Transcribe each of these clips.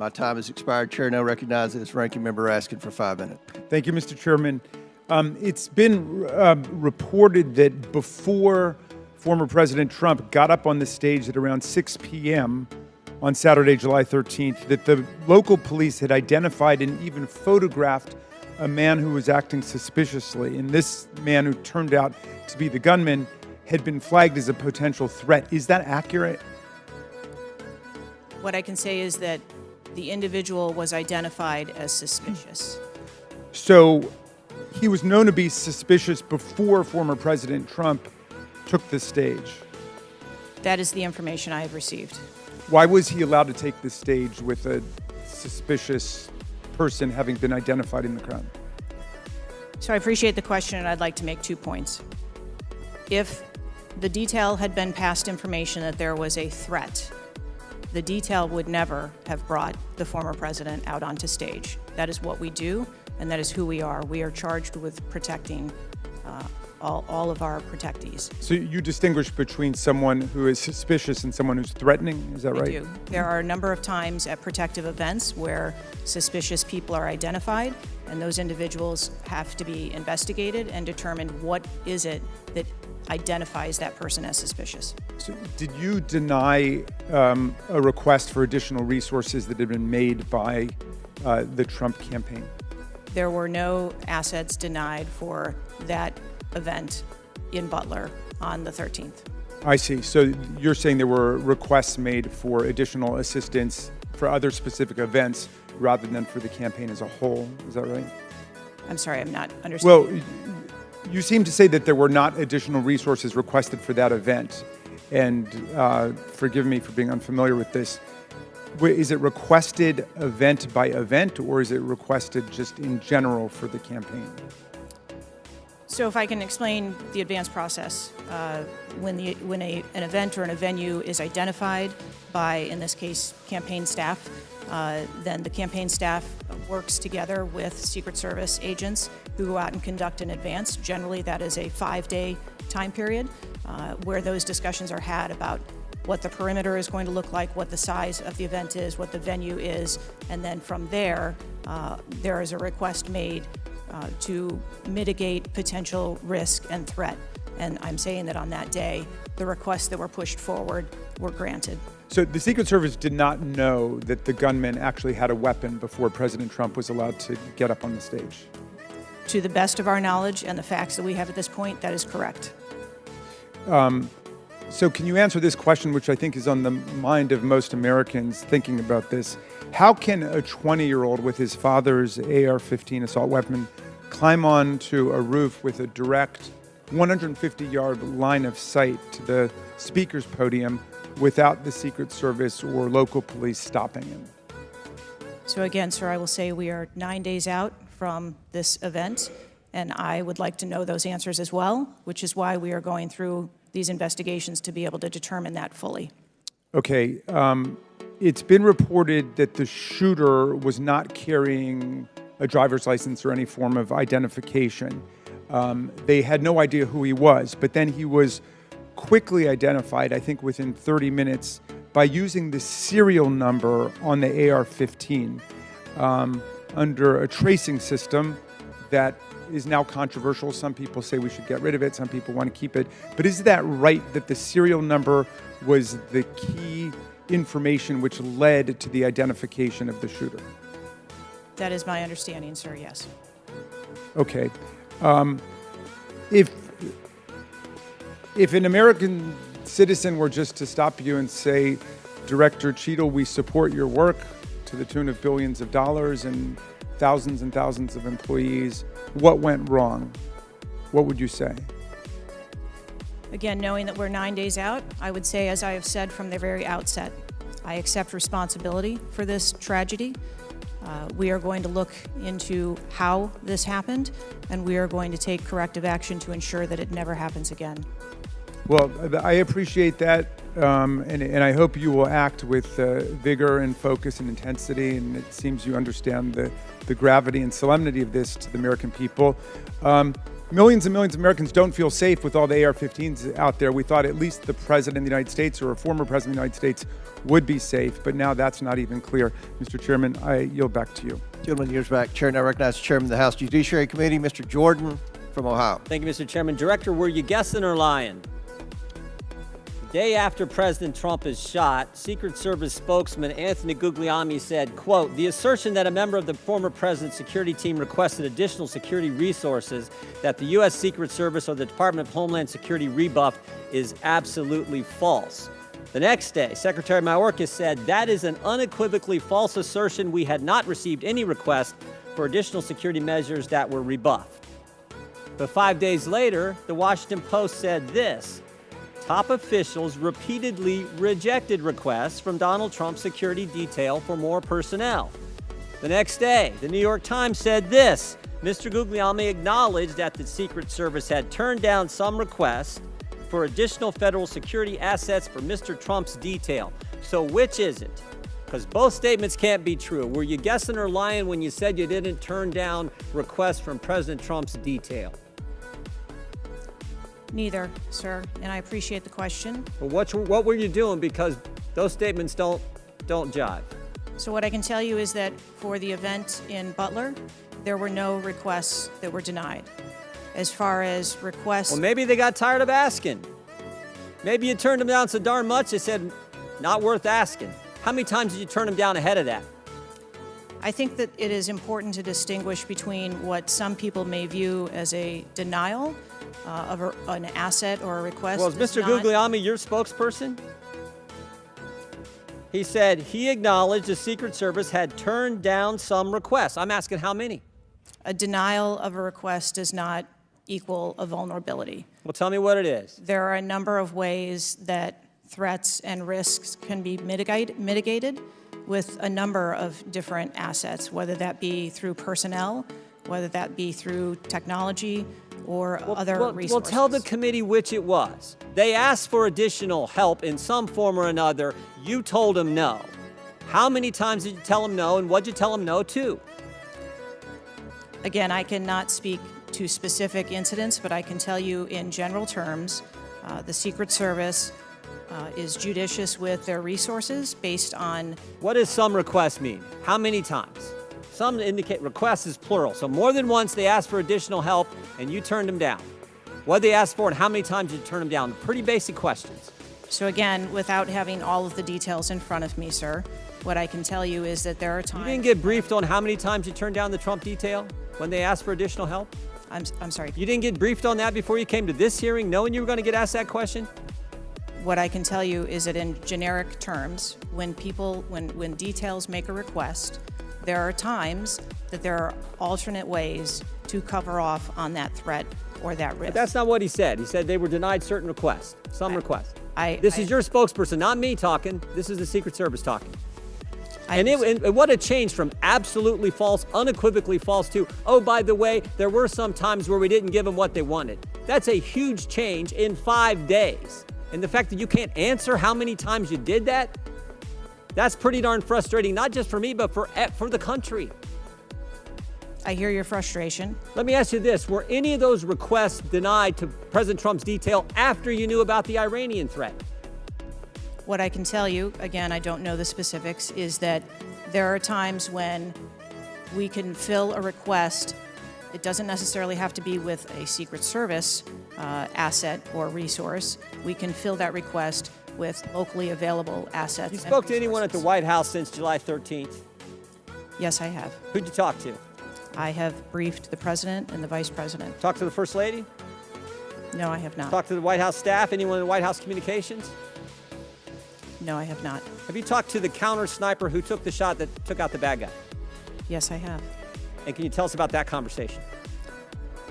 My time has expired. Chair now recognizes this ranking member asking for 5 minutes. Thank you, Mr. Chairman. It's been reported that before former President Trump got up on the stage at around 6 p.m. on Saturday, July 13th, that the local police had identified and even photographed a man who was acting suspiciously. And this man, who turned out to be the gunman, had been flagged as a potential threat. Is that accurate? What I can say is that the individual was identified as suspicious. So he was known to be suspicious before former President Trump took the stage. That is the information I have received. Why was he allowed to take the stage with a suspicious person having been identified in the crowd? So I appreciate the question, and I'd like to make 2 points. If the detail had been past information that there was a threat, the detail would never have brought the former president out onto stage. That is what we do, and that is who we are. We are charged with protecting all of our protectees. So you distinguish between someone who is suspicious and someone who's threatening, is that right? I do. There are a number of times at protective events where suspicious people are identified, and those individuals have to be investigated and determined what is it that identifies that person as suspicious. So did you deny a request for additional resources that had been made by the Trump campaign? There were no assets denied for that event in Butler on the 13th. I see. So you're saying there were requests made for additional assistance for other specific events rather than for the campaign as a whole. Is that right? I'm sorry, I'm not understanding. Well, you seem to say that there were not additional resources requested for that event. And forgive me for being unfamiliar with this. Is it requested event by event, or is it requested just in general for the campaign? So if I can explain the advance process, when an event or a venue is identified by, in this case, campaign staff, then the campaign staff works together with Secret Service agents who go out and conduct an advance. Generally, that is a 5-day time period where those discussions are had about what the perimeter is going to look like, what the size of the event is, what the venue is, and then from there, there is a request made to mitigate potential risk and threat. And I'm saying that on that day, the requests that were pushed forward were granted. So the Secret Service did not know that the gunman actually had a weapon before President Trump was allowed to get up on the stage? To the best of our knowledge and the facts that we have at this point, that is correct. So can you answer this question, which I think is on the mind of most Americans thinking about this? How can a 20-year-old with his father's AR-15 assault weapon climb onto a roof with a direct 150-yard line of sight to the speaker's podium without the Secret Service or local police stopping him? So again, sir, I will say we are 9 days out from this event, and I would like to know those answers as well, which is why we are going through these investigations to be able to determine that fully. Okay. It's been reported that the shooter was not carrying a driver's license or any form of identification. They had no idea who he was, but then he was quickly identified, I think within 30 minutes, by using the serial number on the AR-15 under a tracing system that is now controversial. Some people say we should get rid of it. Some people want to keep it. But is that right, that the serial number was the key information which led to the identification of the shooter? That is my understanding, sir, yes. Okay. If an American citizen were just to stop you and say, Director Cheatle, we support your work to the tune of billions of dollars and thousands of employees, what went wrong? What would you say? Again, knowing that we're 9 days out, I would say, as I have said from the very outset, I accept responsibility for this tragedy. We are going to look into how this happened, and we are going to take corrective action to ensure that it never happens again. Well, I appreciate that, and I hope you will act with vigor and focus and intensity, and it seems you understand the gravity and solemnity of this to the American people. millions and millions of Americans don't feel safe with all the AR-15s out there. We thought at least the president of the United States or a former president of the United States would be safe, but now that's not even clear. Mr. Chairman, I yield back to you. Gentleman yields back. Chair now recognizes Chairman of the House Judiciary Committee, Mr. Jordan from Ohio. Thank you, Mr. Chairman. Director, were you guessing or lying? The day after President Trump is shot, Secret Service spokesman Anthony Guglielmi said, quote, "The assertion that a member of the former president's security team requested additional security resources that the U.S. Secret Service or the Department of Homeland Security rebuffed is absolutely false." The next day, Secretary Mayorkas said, "That is an unequivocally false assertion. We had not received any request for additional security measures that were rebuffed." But 5 days later, the Washington Post said this: "Top officials repeatedly rejected requests from Donald Trump's security detail for more personnel." The next day, the New York Times said this: "Mr. Guglielmi acknowledged that the Secret Service had turned down some requests for additional federal security assets for Mr. Trump's detail." So which is it? Because both statements can't be true. Were you guessing or lying when you said you didn't turn down requests from President Trump's detail? Neither, sir, and I appreciate the question. Well, what were you doing? Because those statements don't jive. So what I can tell you is that for the event in Butler, there were no requests that were denied. As far as requests... Well, maybe they got tired of asking. Maybe you turned them down so darn much, they said, not worth asking. How many times did you turn them down ahead of that? I think that it is important to distinguish between what some people may view as a denial of an asset or a request. Well, is Mr. Guglielmi your spokesperson? He said he acknowledged the Secret Service had turned down some requests. I'm asking how many? A denial of a request does not equal a vulnerability. Well, tell me what it is. There are a number of ways that threats and risks can be mitigated with a number of different assets, whether that be through personnel, whether that be through technology, or other resources. Well, tell the committee which it was. They asked for additional help in some form or another. You told them no. How many times did you tell them no, and what did you tell them no to? Again, I cannot speak to specific incidents, but I can tell you in general terms, the Secret Service is judicious with their resources based on... What does some requests mean? How many times? Some indicate requests is plural. So more than once they asked for additional help and you turned them down. What did they ask for and how many times did you turn them down? Pretty basic questions. So again, without having all of the details in front of me, sir, what I can tell you is that there are times... You didn't get briefed on how many times you turned down the Trump detail when they asked for additional help? I'm sorry. You didn't get briefed on that before you came to this hearing, knowing you were going to get asked that question? What I can tell you is that in generic terms, when details make a request, there are times that there are alternate ways to cover off on that threat or that risk. But that's not what he said. He said they were denied certain requests, some requests. This is your spokesperson, not me talking. This is the Secret Service talking. And what a change from absolutely false, unequivocally false to, oh, by the way, there were some times where we didn't give them what they wanted. That's a huge change in 5 days. And the fact that you can't answer how many times you did that, that's pretty darn frustrating, not just for me, but for the country. I hear your frustration. Let me ask you this. Were any of those requests denied to President Trump's detail after you knew about the Iranian threat? What I can tell you, again, I don't know the specifics, is that there are times when we can fill a request. It doesn't necessarily have to be with a Secret Service asset or resource. We can fill that request with locally available assets. You spoke to anyone at the White House since July 13th? Yes, I have. Who'd you talk to? I have briefed the President and the Vice President. Talked to the First Lady? No, I have not. Talked to the White House staff? Anyone in the White House communications? No, I have not. Have you talked to the counter sniper who took the shot that took out the bad guy? Yes, I have. And can you tell us about that conversation?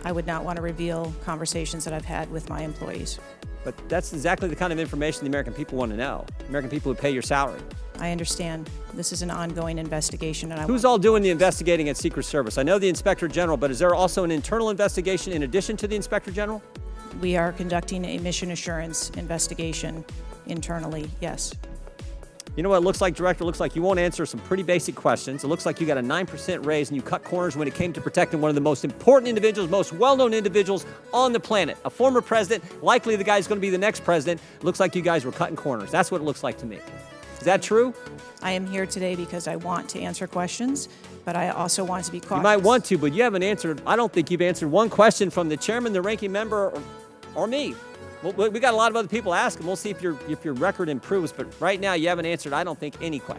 I would not want to reveal conversations that I've had with my employees. But that's exactly the kind of information the American people want to know. American people who pay your salary. I understand. This is an ongoing investigation. And Who's all doing the investigating at Secret Service? I know the Inspector General, but is there also an internal investigation in addition to the Inspector General? We are conducting a mission assurance investigation internally, yes. You know what it looks like, Director? It looks like you won't answer some pretty basic questions. It looks like you got a 9% raise and you cut corners when it came to protecting one of the most important individuals, most well-known individuals on the planet. A former president, likely the guy's going to be the next president. It looks like you guys were cutting corners. That's what it looks like to me. Is that true? I am here today because I want to answer questions, but I also want to be cautious. You might want to, but you haven't answered. I don't think you've answered one question from the chairman, the ranking member, or me. We got a lot of other people asking. We'll see if your record improves, but right now you haven't answered, I don't think, any question.